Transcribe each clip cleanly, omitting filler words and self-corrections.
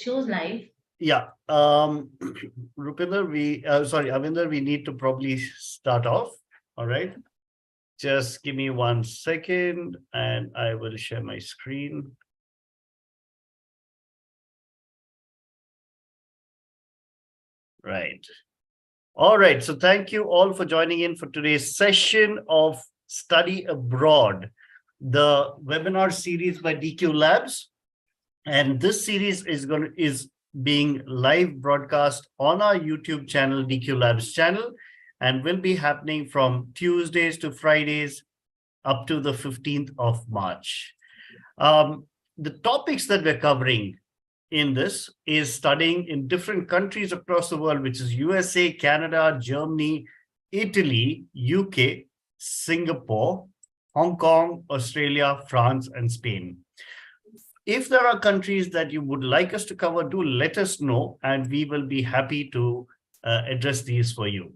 Shows live. Yeah. Rupinder, Avinder, we need to probably start off. All right. Just give me 1 second and I will share my screen. Right. All right. So thank you all for joining in for today's session of Study Abroad, the webinar series by DQ Labs. And this series is being live broadcast on our YouTube channel, DQ Labs channel, and will be happening from Tuesdays to Fridays up to the 15th of March. The topics that we're covering in this is studying in different countries across the world, which is USA, Canada, Germany, Italy, UK, Singapore, Hong Kong, Australia, France, and Spain. If there are countries that you would like us to cover, do let us know, and we will be happy to address these for you.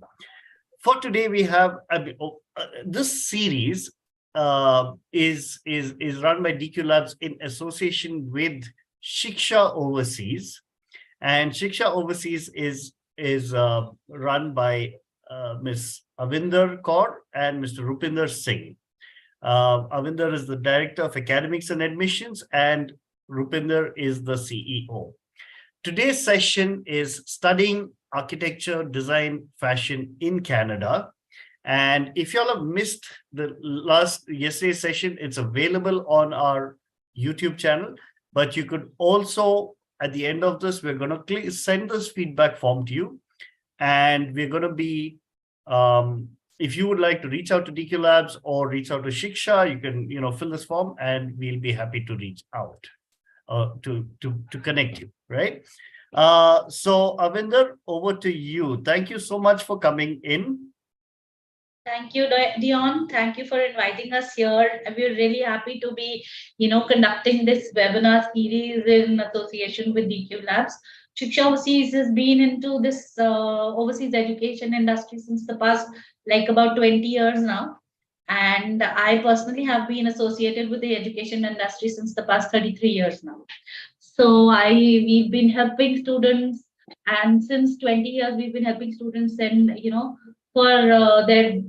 For today, we have this series is run by DQ Labs in association with Shiksha Overseas, and Shiksha Overseas is run by Ms. Avinder Kaur and Mr. Rupinder Singh. Avinder is the Director of Academics and Admissions, and Rupinder is the CEO. Today's session is studying architecture, design, fashion in Canada. And if y'all have missed yesterday's session, it's available on our YouTube channel. But you could also, at the end of this, we're going to send this feedback form to you. And we're going to be, if you would like to reach out to DQ Labs or reach out to Shiksha, you can, fill this form and we'll be happy to reach out to connect you, right? So Avinder, over to you. Thank you so much for coming in. Thank you, Dion. Thank you for inviting us here. We're really happy to be, conducting this webinar series in association with DQ Labs. Shiksha Overseas has been into this overseas education industry since the past, like about 20 years now. And I personally have been associated with the education industry since the past 33 years now. So we've been helping students, and since 20 years, we've been helping students and, for their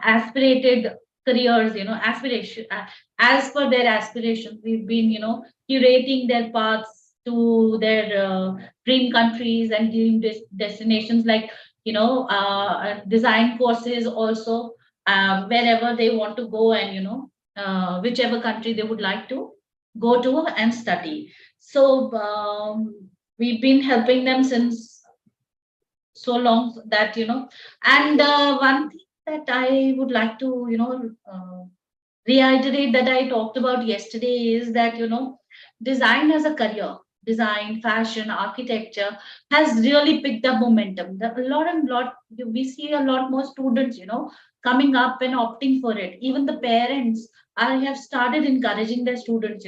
aspirated careers, aspiration as per their aspirations. We've been curating their paths to their dream countries and dream destinations, like design courses also, wherever they want to go, and whichever country they would like to go to and study. So we've been helping them since so long that and one thing that I would like to reiterate that I talked about yesterday is that design as a career, design, fashion, architecture has really picked up momentum. We see a lot more students coming up and opting for it. Even the parents have started encouraging their students.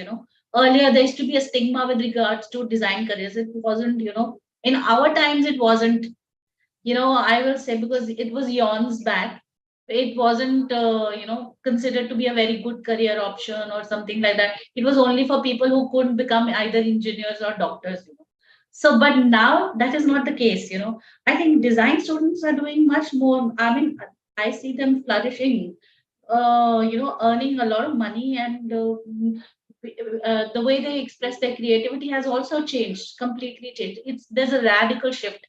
Earlier there used to be a stigma with regards to design careers. It wasn't, in our times it wasn't, I will say, because it was eons back, it wasn't considered to be a very good career option or something like that. It was only for people who couldn't become either engineers or doctors. So but now that is not the case. I think design students are doing much more. I mean, I see them flourishing, earning a lot of money, and the way they express their creativity has also changed, completely changed. There's a radical shift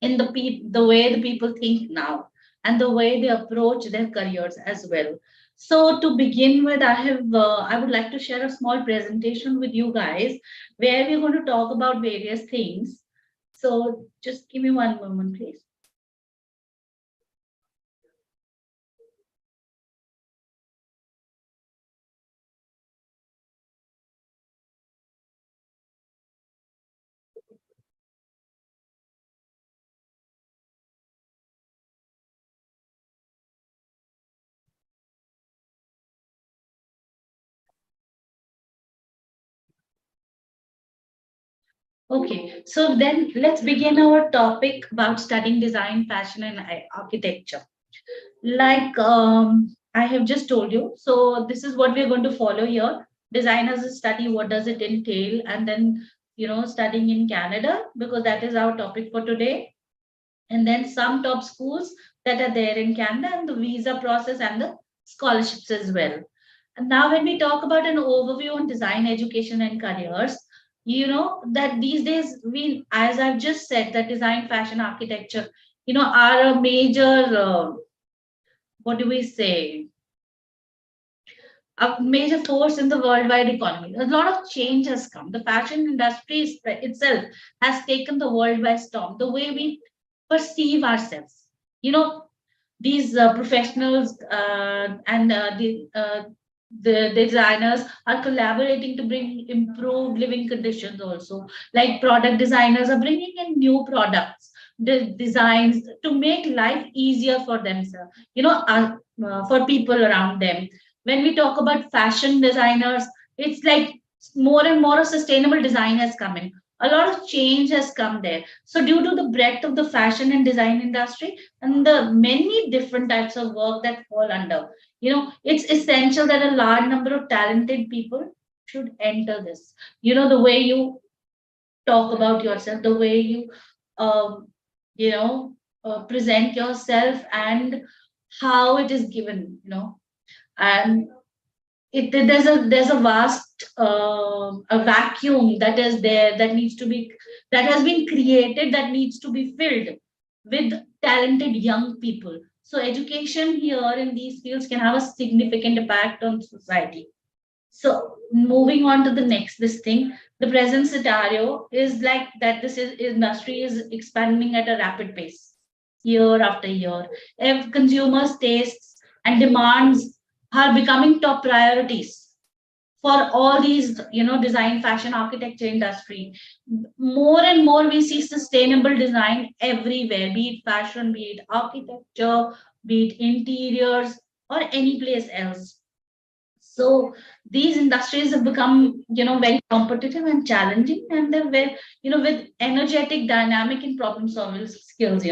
in the way the people think now and the way they approach their careers as well. So to begin with, I would like to share a small presentation with you guys where we're going to talk about various things. So just give me one moment, please. Okay, so then let's begin our topic about studying design, fashion, and architecture. Like I have just told you, so this is what we're going to follow here. Design as a study, what does it entail? And then studying in Canada, because that is our topic for today. And then some top schools that are there in Canada, and the visa process and the scholarships as well. And now, when we talk about an overview on design, education, and careers, that these days, as I've just said, that design, fashion, architecture, are a major, what do we say, a major force in the worldwide economy. A lot of change has come. The fashion industry itself has taken the world by storm. The way we perceive ourselves, these professionals and the designers are collaborating to bring improved living conditions also. Like product designers are bringing in new products, the designs to make life easier for themselves, for people around them. When we talk about fashion designers, it's like more and more a sustainable design has come in. A lot of change has come there. So due to the breadth of the fashion and design industry and the many different types of work that fall under, it's essential that a large number of talented people should enter this. The way you talk about yourself, the way you, um, present yourself, and how it is given, and there's a vast a vacuum that is there, that has been created, that needs to be filled with talented young people. So education here in these fields can have a significant impact on society. So moving on to the next, this thing, the present scenario is like that industry is expanding at a rapid pace, year after year. If consumers' tastes and demands are becoming top priorities for all these, design, fashion, architecture industry. More and more we see sustainable design everywhere, be it fashion, be it architecture, be it interiors, or any place else. So these industries have become, very competitive and challenging, and they're very, with energetic, dynamic, and problem solving skills,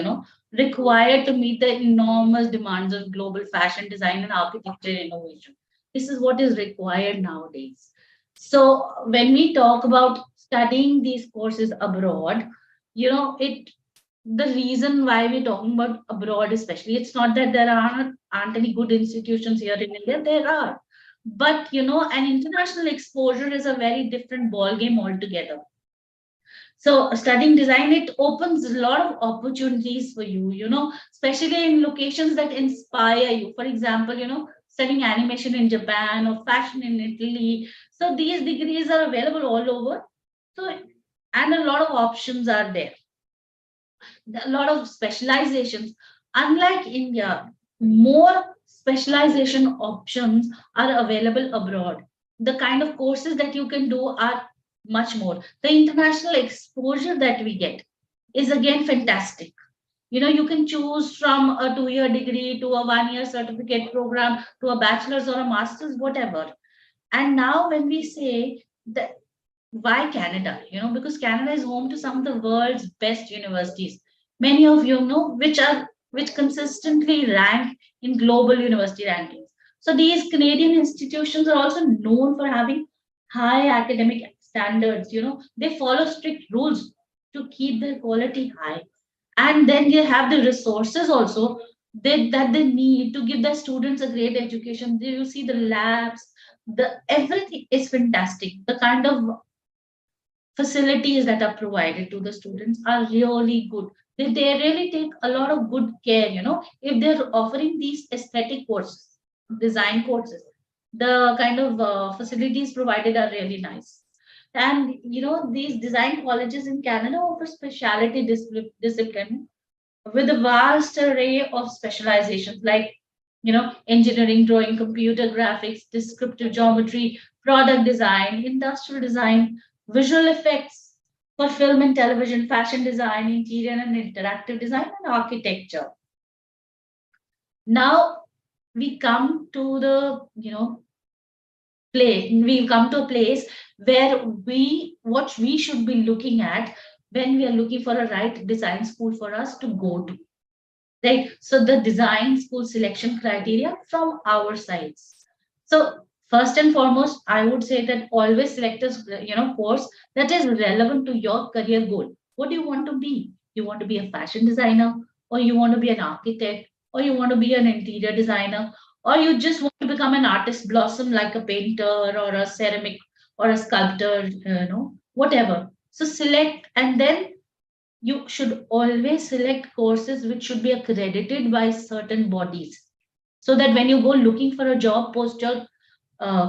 required to meet the enormous demands of global fashion design and architecture innovation. This is what is required nowadays. So when we talk about studying these courses abroad, it the reason why we're talking about abroad, especially, it's not that there aren't any good institutions here in India. There are, but an international exposure is a very different ball game altogether. So studying design, it opens a lot of opportunities for you, especially in locations that inspire you. For example, studying animation in Japan or fashion in Italy. So these degrees are available all over. So, and a lot of options are there. A lot of specializations. Unlike India, more specialization options are available abroad. The kind of courses that you can do are much more. The international exposure that we get is again fantastic. You can choose from a 2-year degree to a 1-year certificate program to a bachelor's or a master's, whatever. And now when we say that, why Canada? Because Canada is home to some of the world's best universities. Many of you know which consistently rank in global university rankings. So these Canadian institutions are also known for having high academic standards. They follow strict rules to keep their quality high, and then they have the resources also that they need to give their students a great education. You see the labs, the everything is fantastic. The kind of facilities that are provided to the students are really good. They really take a lot of good care, if they're offering these aesthetic courses, design courses, the kind of facilities provided are really nice. And these design colleges in Canada offer specialty discipline with a vast array of specializations like engineering, drawing, computer graphics, descriptive geometry, product design, industrial design, visual effects for film and television, fashion design, interior and interactive design, and architecture. Now we come to the we come to a place where what we should be looking at when we are looking for a right design school for us to go to, right? So the design school selection criteria from our sides. So First and foremost, I would say that always select a course that is relevant to your career goal. What do you want to be? You want to be a fashion designer, or you want to be an architect, or you want to be an interior designer, or you just want to become an artist blossom like a painter or a ceramic or a sculptor, whatever. So select, and then you should always select courses which should be accredited by certain bodies, so that when you go looking for a job post your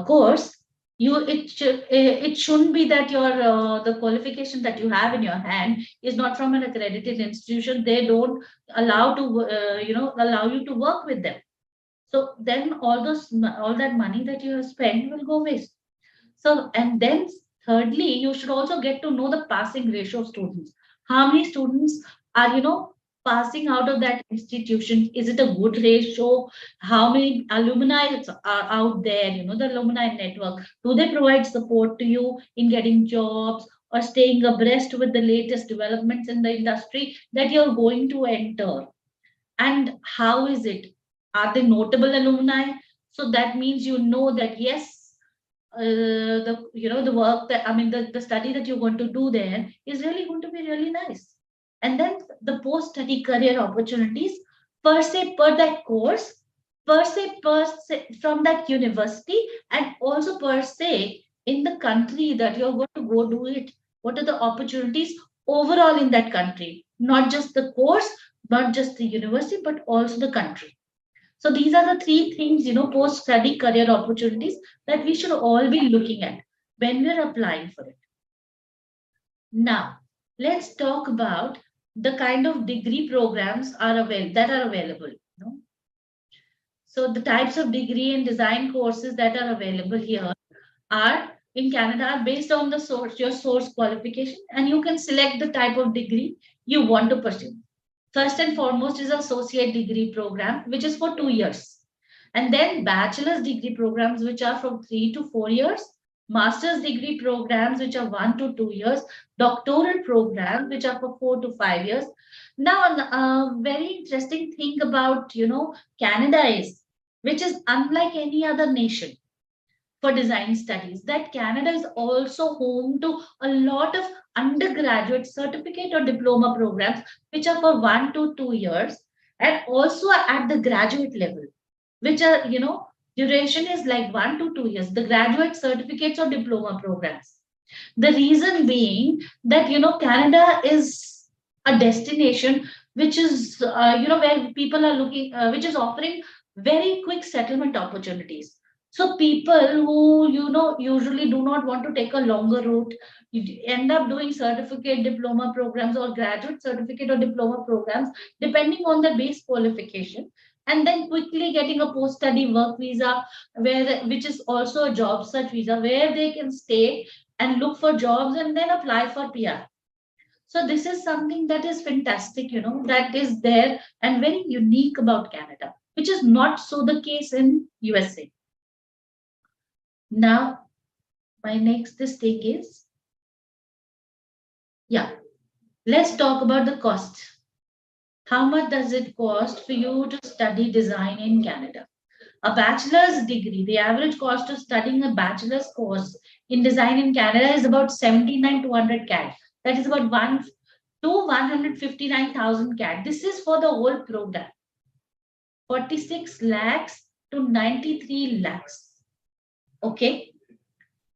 course, it shouldn't be that your the qualification that you have in your hand is not from an accredited institution. They don't allow you to work with them. So then all that money that you have spent will go waste. So, and then thirdly, you should also get to know the passing ratio of students. How many students are, passing out of that institution? Is it a good ratio? How many alumni are out there? The alumni network. Do they provide support to you in getting jobs or staying abreast with the latest developments in the industry that you're going to enter? And how is it? Are they notable alumni? So that means that yes, the work that, I mean, the study that you're going to do there is really going to be really nice. And then the post study career opportunities per se, per that course, per se from that university, and also per se in the country that you're going to go do it. What are the opportunities overall in that country? Not just the course, not just the university, but also the country. So these are the three things, post study career opportunities that we should all be looking at when we're applying for it. Now, let's talk about the kind of degree programs that are available. So the types of degree and design courses that are available here are in Canada are based on your source qualification, and you can select the type of degree you want to pursue. First and foremost is associate degree program, which is for 2 years. And then bachelor's degree programs, which are from 3 to 4 years, master's degree programs, which are 1 to 2 years, doctoral programs, which are for 4 to 5 years. Now, a very interesting thing about, Canada is, which is unlike any other nation for design studies, that Canada is also home to a lot of undergraduate certificate or diploma programs, which are for 1 to 2 years, and also at the graduate level, which are, duration is like 1 to 2 years, the graduate certificates or diploma programs. The reason being that, Canada is a destination which is, where people are looking, which is offering very quick settlement opportunities. So people who, usually do not want to take a longer route, you end up doing certificate diploma programs or graduate certificate or diploma programs, depending on their base qualification, and then quickly getting a post-study work visa, which is also a job search visa, where they can stay and look for jobs and then apply for PR. So this is something that is fantastic, that is there and very unique about Canada, which is not so the case in USA. Now, my next thing is, let's talk about the cost. How much does it cost for you to study design in Canada? A bachelor's degree, the average cost of studying a bachelor's course in design in Canada is about 79,200 CAD. That is about 1 to 159,000 CAD. This is for the whole program. 46 lakhs to 93 lakhs. Okay.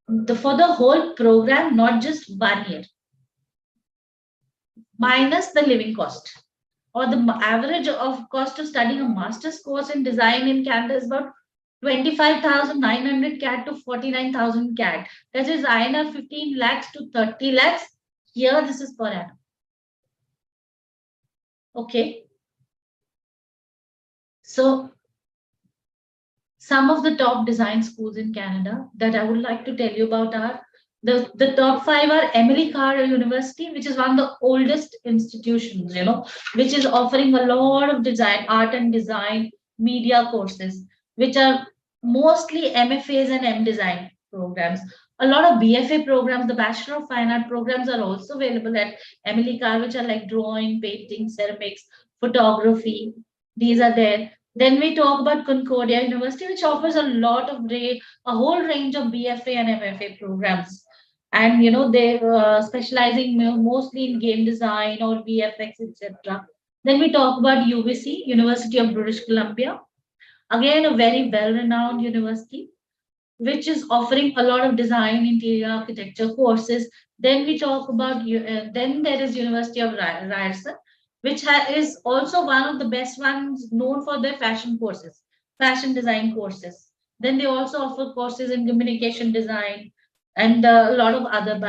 For the whole program, not just 1 year. Minus the living cost, or the average of cost of studying a master's course in design in Canada is about 25,900 CAD to 49,000 CAD. That is INR 15 lakhs to 30 lakhs. Here, this is per annum. Okay. So, some of the top design schools in Canada that I would like to tell you about are the top 5 are Emily Carr University, which is one of the oldest institutions, which is offering a lot of design, art and design, media courses, which are mostly MFAs and M design programs. A lot of BFA programs, the Bachelor of Fine Art programs are also available at Emily Carr, which are like drawing, painting, ceramics, photography. These are there. Then we talk about Concordia University, which offers a whole range of BFA and MFA programs. And they specializing mostly in game design or VFX, etc. Then we talk about UBC, University of British Columbia, again a very well-renowned university, which is offering a lot of design, interior architecture courses. Then we talk about then there is University of Ryerson, which is also one of the best ones known for their fashion courses, fashion design courses. Then they also offer courses in communication design and a lot of other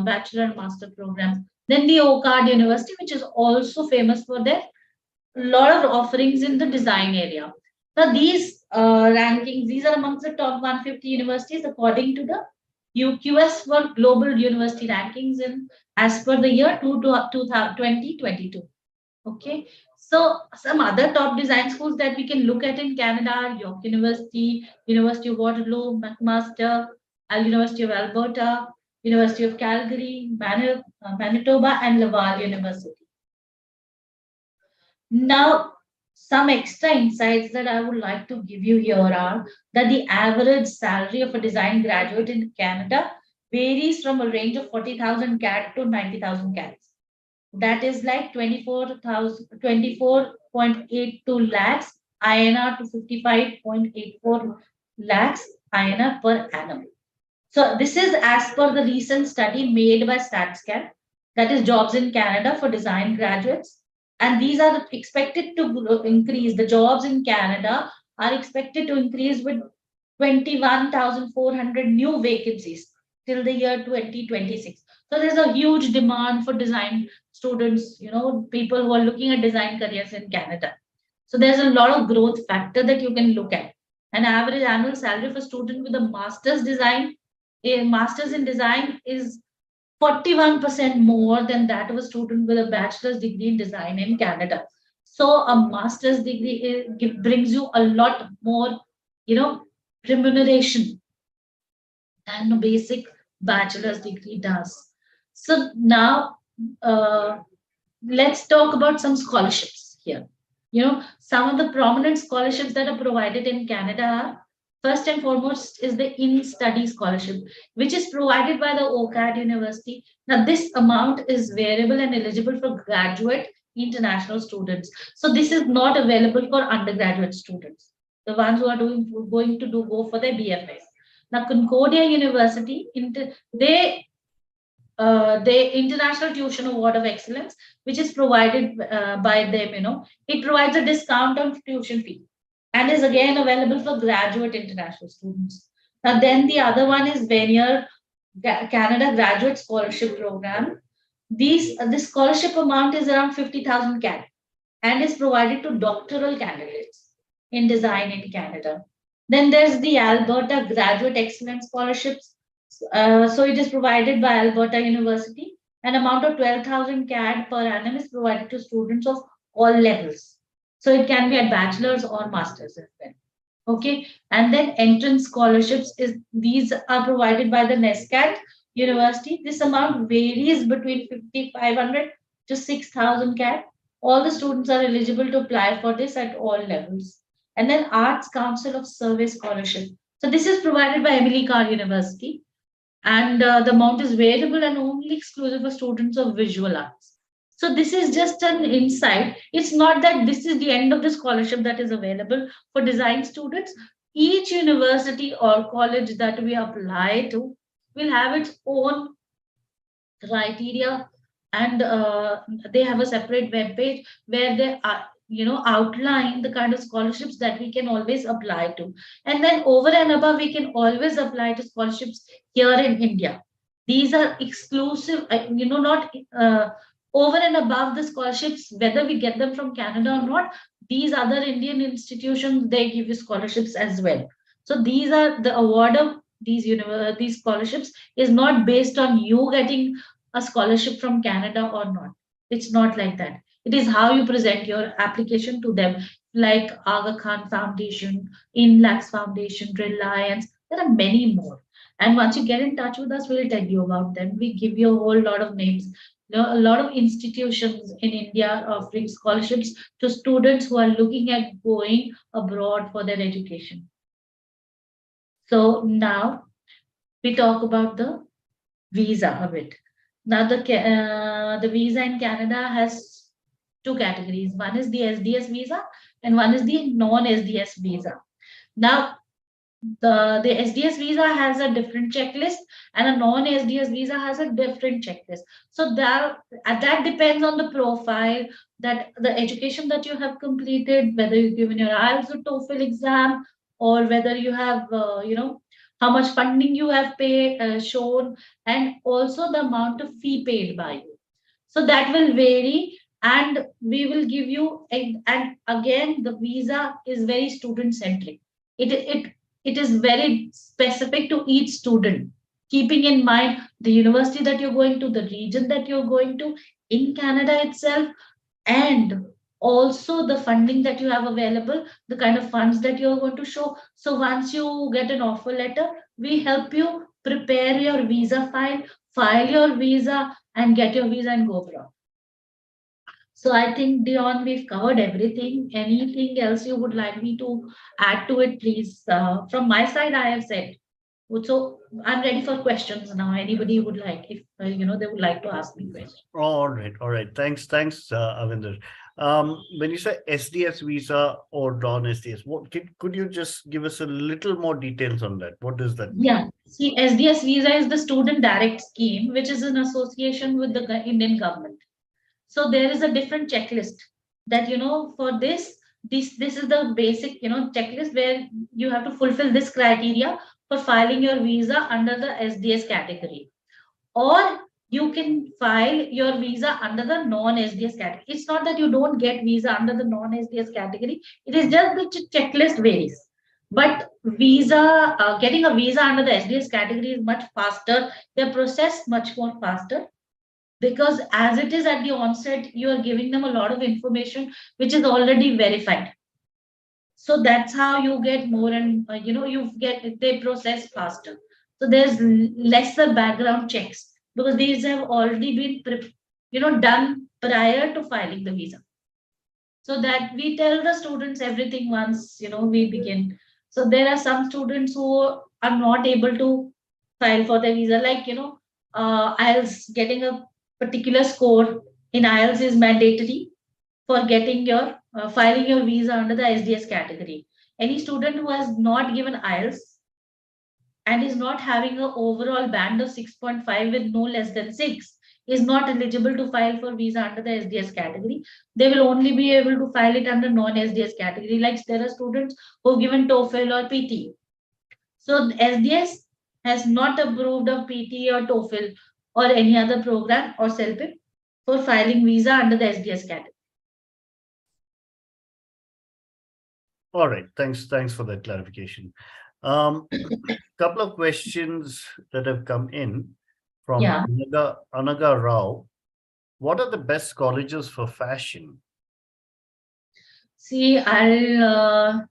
bachelor and master programs. Then the OCAD University, which is also famous for their lot of offerings in the design area. Now, these rankings, these are amongst the top 150 universities according to the UQS for global university rankings in as per the year 2022. Okay. So some other top design schools that we can look at in Canada are York University, University of Waterloo, McMaster, University of Alberta, University of Calgary, Manitoba, and Laval University. Now, some extra insights that I would like to give you here are that the average salary of a design graduate in Canada varies from a range of 40,000 CAD to 90,000 CAD. That is like 24.82 lakhs INR to 55.84 lakhs INR per annum. So this is as per the recent study made by StatsCan, that is Jobs in Canada for Design Graduates. And these are expected to increase. The jobs in Canada are expected to increase with 21,400 new vacancies till the year 2026. So there's a huge demand for design students, people who are looking at design careers in Canada. So there's a lot of growth factor that you can look at. An average annual salary for a student with a master's in design is 41% more than that of a student with a bachelor's degree in design in Canada. So a master's degree brings you a lot more, remuneration than a basic bachelor's degree does. So now let's talk about some scholarships here. Some of the prominent scholarships that are provided in Canada are, first and foremost, is the in-study scholarship, which is provided by the OCAD University. Now, this amount is variable and eligible for graduate international students. So this is not available for undergraduate students, the ones who are going to go for their BFA. Now, Concordia University, the International Tuition Award of Excellence, which is provided by them, it provides a discount on tuition fee and is again available for graduate international students. Now, then the other one is Vanier Canada Graduate Scholarship Program. This scholarship amount is around 50,000 CAD and is provided to doctoral candidates in design in Canada. Then there's the Alberta Graduate Excellence Scholarships. So it is provided by Alberta University. An amount of 12,000 CAD per annum is provided to students of all levels. So it can be at bachelor's or master's as well. Okay, and then entrance scholarships these are provided by the NESCAT University. This amount varies between 5,500 to 6,000 CAD. All the students are eligible to apply for this at all levels. And then Arts Council of Survey Scholarship. So this is provided by Emily Carr University, and the amount is variable and only exclusive for students of visual arts. So this is just an insight. It's not that this is the end of the scholarship that is available for design students. Each university or college that we apply to will have its own criteria, and they have a separate web page where they are, outline the kind of scholarships that we can always apply to. And then over and above, we can always apply to scholarships here in India. These are exclusive, not over and above the scholarships, whether we get them from Canada or not. These other Indian institutions, they give you scholarships as well. So these are the award of these scholarships is not based on you getting a scholarship from Canada or not. It's not like that. It is how you present your application to them, like Aga Khan Foundation, Inlax Foundation, Reliance. There are many more. And once you get in touch with us, we'll tell you about them. We give you a whole lot of names A lot of institutions in India are offering scholarships to students who are looking at going abroad for their education. So now we talk about the visa a bit. Now the visa in Canada has two categories. One is the SDS visa and one is the non-SDS visa. Now the SDS visa has a different checklist and a non-SDS visa has a different checklist. So that depends on the profile, that the education that you have completed, whether you've given your IELTS or TOEFL exam, or whether you have how much funding you have shown, and also the amount of fee paid by you. So that will vary, and we will give you and again the visa is very student centric. It is very specific to each student, keeping in mind the university that you're going to, the region that you're going to in Canada itself, and also the funding that you have available, the kind of funds that you're going to show. So once you get an offer letter, we help you prepare your visa file your visa, and get your visa and go abroad. So I think, Dion, we've covered everything. Anything else you would like me to add to it, please? From my side, I have said. So I'm ready for questions now. Anybody would like, if they would like to ask me questions. All right. Thanks, Avinder. When you say SDS visa or non-SDS, could you just give us a little more details on that? What does that mean? Yeah. See, SDS visa is the student direct scheme, which is in association with the Indian government. So there is a different checklist that for this is the basic checklist where you have to fulfill this criteria for filing your visa under the SDS category, or you can file your visa under the non-SDS category. It's not that you don't get visa under the non-SDS category. It is just the checklist varies. But getting a visa under the SDS category is much faster. The process much more faster, because as it is at the onset, you are giving them a lot of information which is already verified. So that's how you get more, and they process faster. So there's lesser background checks because these have already been done prior to filing the visa. So that we tell the students everything once we begin. So there are some students who are not able to file for the visa, like IELTS, getting a particular score in IELTS is mandatory for getting your filing your visa under the SDS category. Any student who has not given IELTS and is not having an overall band of 6.5 with no less than 6 is not eligible to file for visa under the SDS category. They will only be able to file it under non-SDS category. Like there are students who have given TOEFL or PT. So SDS has not approved of PT or TOEFL or any other program or CELPIP for filing visa under the SDS category. All right. Thanks for that clarification. Couple of questions that have come in from Anaga Rao. What are the best colleges for fashion? See, I'll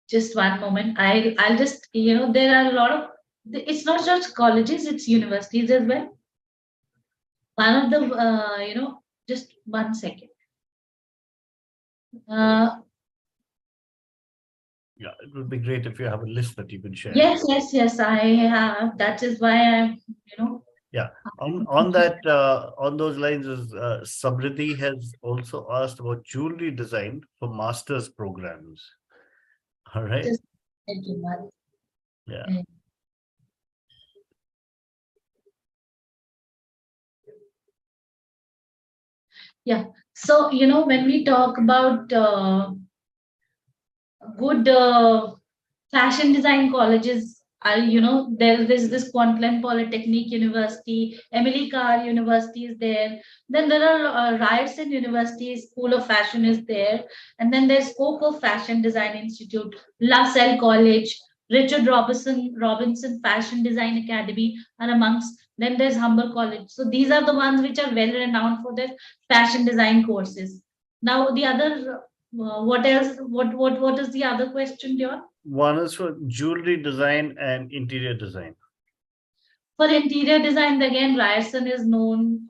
just one moment. I'll just there are a lot of, it's not just colleges, it's universities as well. One of the just 1 second. Yeah, it would be great if you have a list that you can share. Yes, I have. That is why I'm Yeah. On that, on those lines, is Samriddhi has also asked about jewelry design for master's programs. All right. Just thank you, Mari. Yeah. Yeah. So when we talk about good fashion design colleges, there's this Kwantlen Polytechnic University, Emily Carr University is there. Then there are Ryerson University School of Fashion is there, and then there's Coco Fashion Design Institute, La Salle College, Richard Robinson Fashion Design Academy, and amongst. Then there's Humber College. So these are the ones which are well renowned for their fashion design courses. Now the other, what else? What is the other question, Dion? One is for jewelry design and interior design. For interior design, again, Ryerson is known.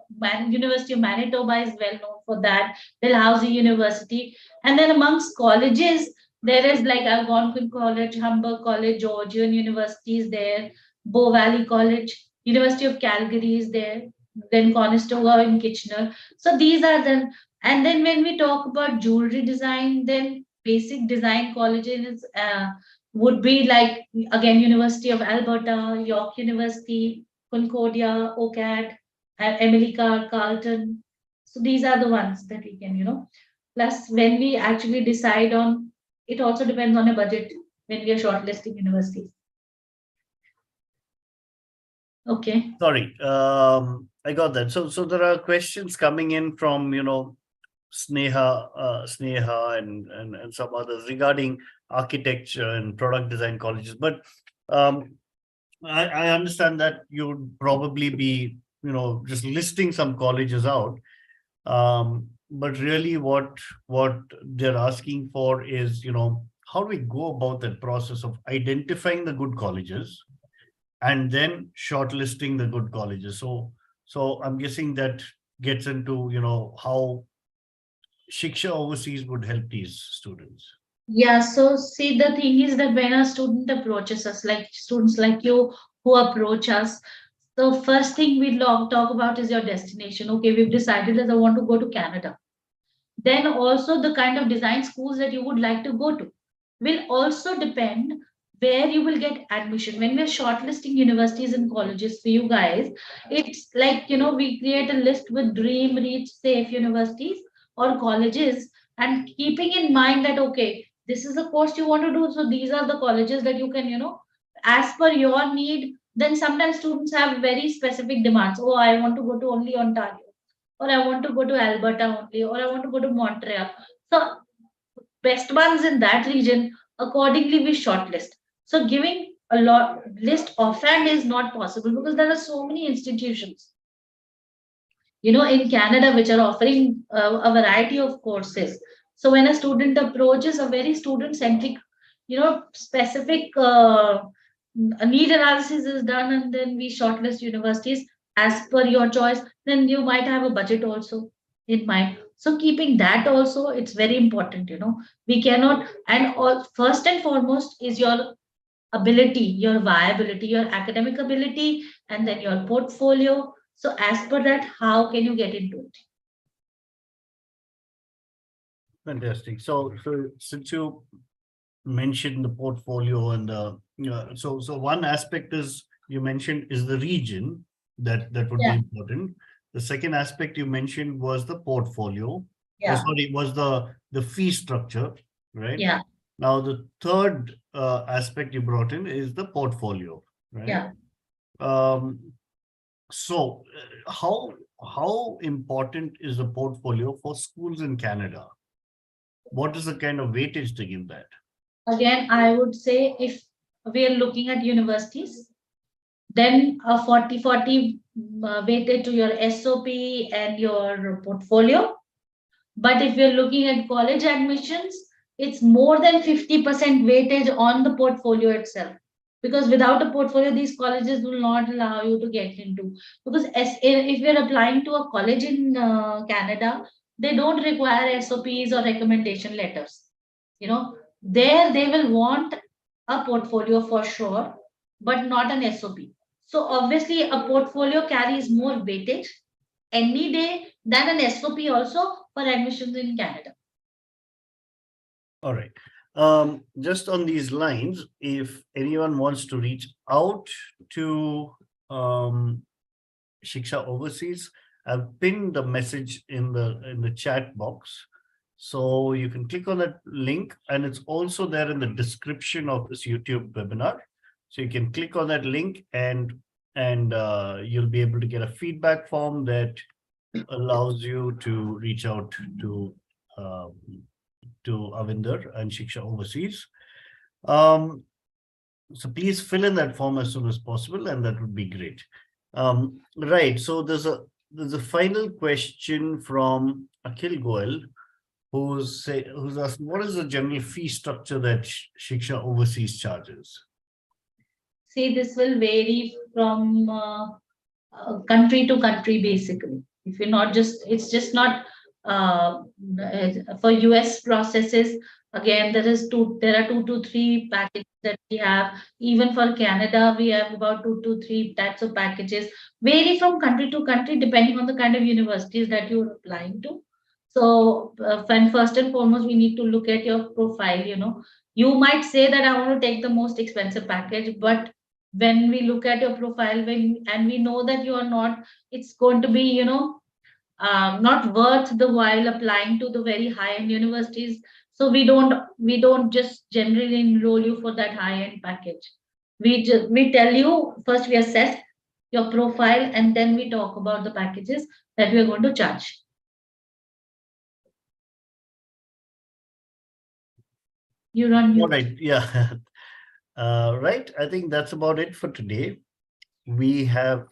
University of Manitoba is well known for that. Dalhousie University, and then amongst colleges, there is like Algonquin College, Humber College, Georgian University is there, Bow Valley College, University of Calgary is there, then Conestoga in Kitchener. So these are the, and then when we talk about jewelry design, then basic design colleges would be like again University of Alberta, York University, Concordia, OCAD, Emily Carleton. So these are the ones that we can, Plus, when we actually decide on, it also depends on a budget when we are shortlisting universities. Okay. Sorry, I got that. So there are questions coming in from Sneha and some others regarding architecture and product design colleges. But I understand that you would probably be just listing some colleges out. But really, what they're asking for is how do we go about that process of identifying the good colleges and then shortlisting the good colleges. So I'm guessing that gets into how Shiksha Overseas would help these students. Yeah, so see, the thing is that when a student approaches us, like students like you who approach us, the first thing we talk about is your destination. Okay, we've decided that I want to go to Canada. Then also the kind of design schools that you would like to go to will also depend where you will get admission. When we're shortlisting universities and colleges for you guys, it's like, we create a list with dream, reach, safe universities or colleges, and keeping in mind that, okay, this is the course you want to do. So these are the colleges that you can, as per your need. Then sometimes students have very specific demands. Oh, I want to go to only Ontario, or I want to go to Alberta only, or I want to go to Montreal. So best ones in that region, accordingly we shortlist. So giving a lot list offhand is not possible because there are so many institutions, in Canada which are offering a variety of courses. So when a student approaches, a very student centric, specific need analysis is done, and then we shortlist universities as per your choice. Then you might have a budget also in mind. So keeping that also, it's very important. We cannot, and all first and foremost is your ability, your viability, your academic ability, and then your portfolio. So as per that, how can you get into it? Fantastic. So since you mentioned the portfolio and so one aspect is you mentioned is the region that would be Yeah, important. The second aspect you mentioned was the portfolio. yeah, Sorry, was the fee structure, right? yeah, Now the third aspect you brought in is the portfolio, right? yeah. So how important is the portfolio for schools in Canada? What is the kind of weightage to give that? Again, I would say if we are looking at universities, then a 40-40 weighted to your SOP and your portfolio. But if you're looking at college admissions, it's more than 50% weightage on the portfolio itself. Because without a portfolio, these colleges will not allow you to get into. Because if you're applying to a college in Canada, they don't require SOPs or recommendation letters. There they will want a portfolio for sure, but not an SOP. So obviously, a portfolio carries more weightage any day than an SOP also for admissions in Canada. All right. Just on these lines, if anyone wants to reach out to Shiksha Overseas, I've pinned the message in the chat box. So you can click on that link, and it's also there in the description of this YouTube webinar. So you can click on that link and you'll be able to get a feedback form that allows you to reach out to Avinder and Shiksha Overseas. So please fill in that form as soon as possible, and that would be great. Right. So there's a final question from Akhil Goel, who's asking, what is the general fee structure that Shiksha Overseas charges? see, this will vary from country to country, basically. If you're not just, it's just not for US processes. Again, there are 2 to 3 packages that we have. Even for Canada, we have about 2 to 3 types of packages, vary from country to country depending on the kind of universities that you're applying to. So, first and foremost, we need to look at your profile. You might say that I want to take the most expensive package, but when we look at your profile, and we know that you are not, it's going to be, not worth the while applying to the very high end universities. So we don't just generally enroll you for that high end package. We tell you first, we assess your profile, and then we talk about the packages that we are going to charge. You're on All mute. right. Yeah. Right. I think that's about it for today. We have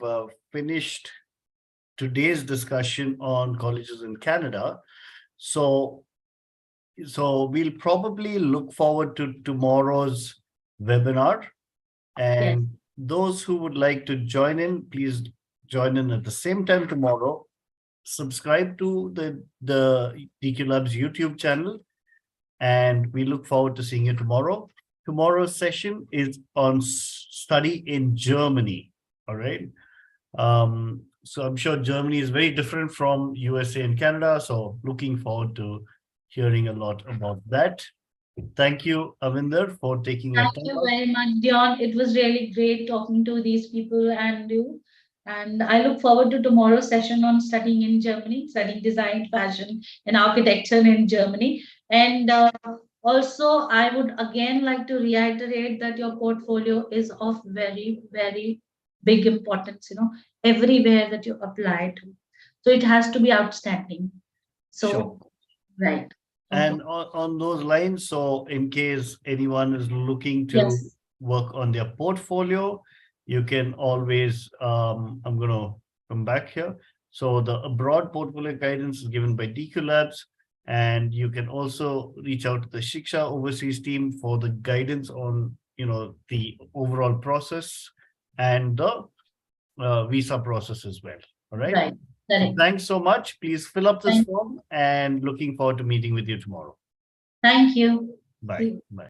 finished today's discussion on colleges in Canada. So we'll probably look forward to tomorrow's webinar. And those who would like to join in, please join in at the same time tomorrow. Subscribe to the DQ Labs YouTube channel, and we look forward to seeing you tomorrow. Tomorrow's session is on study in Germany. All right. So I'm sure Germany is very different from USA and Canada. So looking forward to hearing a lot about that. Thank you, Avinder, for taking your Thank time. you very much, Dion. It was really great talking to these people and you. And I look forward to tomorrow's session on studying in Germany, studying design, fashion, and architecture in Germany. And also, I would again like to reiterate that your portfolio is of very, very big importance, everywhere that you apply to. So it has to be outstanding. So, Sure. right. And on those lines, so in case anyone is looking to Yes. work on their portfolio, you can always, I'm going to come back here. So the abroad portfolio guidance is given by DQ Labs, and you can also reach out to the Shiksha overseas team for the guidance on, the overall process and the visa process as well. All right. Right. So Correct. thanks so much. Please fill up this form, and looking forward to meeting with you tomorrow. Thank you. Bye. Bye.